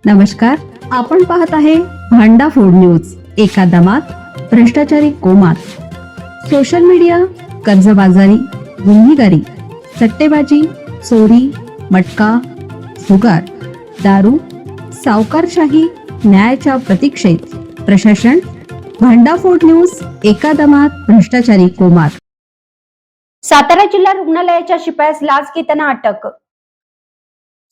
नमस्कार, आपण पाहत आहे भांडा फोड न्यूज. एका दमात भ्रष्टाचारी कोमात. सोशल मीडिया, कर्जबाजारी, गुन्हेगारी, सट्टेबाजी, चोरी, मटका, जुगार, दारू, सावकारशाही, न्यायाच्या प्रतीक्षेत प्रशासन. भांडाफोड न्यूज. एका दमात भ्रष्टाचारी कोमात. सातारा जिल्हा रुग्णालयाच्या शिपायास लाच घेताना अटक.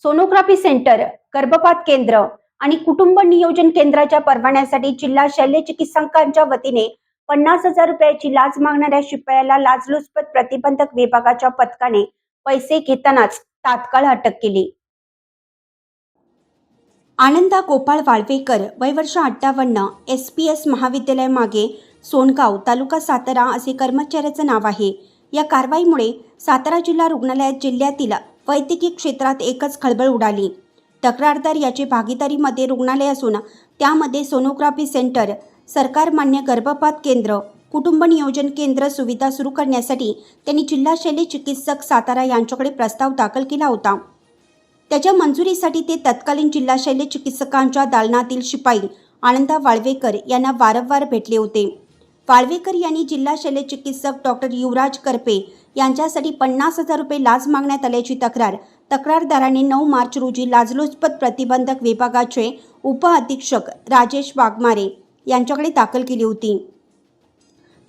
सोनोग्राफी सेंटर, गर्भपात केंद्र आणि कुटुंब नियोजन केंद्राच्या परवान्यासाठी जिल्हा शल्य चिकित्सकांच्या वतीने 50,000 रुपयाची लाच मागणाऱ्या शिपायाला लाचलुचपत प्रतिबंधक विभागाच्या पथकाने पैसे घेतानाच तात्काळ अटक केली. आनंदा गोपाळ वाळवेकर, वय वर्ष 58, SPS महाविद्यालय मागे, सोनगाव, तालुका सातारा असे कर्मचाऱ्याचं नाव आहे. या कारवाईमुळे सातारा जिल्हा रुग्णालयात जिल्ह्यातील वैद्यकीय क्षेत्रात एकच खळबळ उडाली. तक्रारदार याची भागीदारीमध्ये रुग्णालय असून त्यामध्ये सोनोग्राफी सेंटर, सरकारमान्य गर्भपात केंद्र, कुटुंब नियोजन केंद्र सुविधा सुरू करण्यासाठी त्यांनी जिल्हा शल्य चिकित्सक सातारा यांच्याकडे प्रस्ताव दाखल केला होता. त्याच्या मंजुरीसाठी ते तत्कालीन जिल्हा शल्य चिकित्सकांच्या दालनातील शिपाई आनंदा वाळवेकर यांना वारंवार भेटले होते. वाळवेकर यांनी जिल्हा शल्य चिकित्सक डॉक्टर युवराज करपे यांच्यासाठी 50,000 रुपये लाच मागण्यात आल्याची तक्रारदाराने 9 मार्च रोजी लाचलुचपत प्रतिबंधक विभागाचे उपअधीक्षक राजेश वाघमारे यांच्याकडे दाखल केली होती.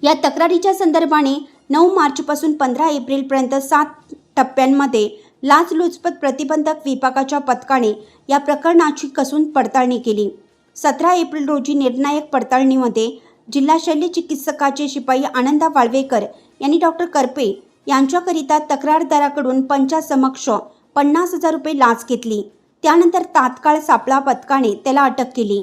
या तक्रारीच्या संदर्भाने 9 मार्चपासून 15 एप्रिलपर्यंत 7 टप्प्यांमध्ये लाचलुचपत प्रतिबंधक विभागाच्या पथकाने या प्रकरणाची कसून पडताळणी केली. 17 एप्रिल रोजी निर्णायक पडताळणीमध्ये जिल्हा शल्य चिकित्सकाचे शिपाई आनंदा वाळवेकर यांनी डॉक्टर करपे यांच्याकरिता तक्रारदाराकडून पंचासमक्ष 50,000 रुपये लाच घेतली. त्यानंतर तात्काळ सापळा पथकाने त्याला अटक केली.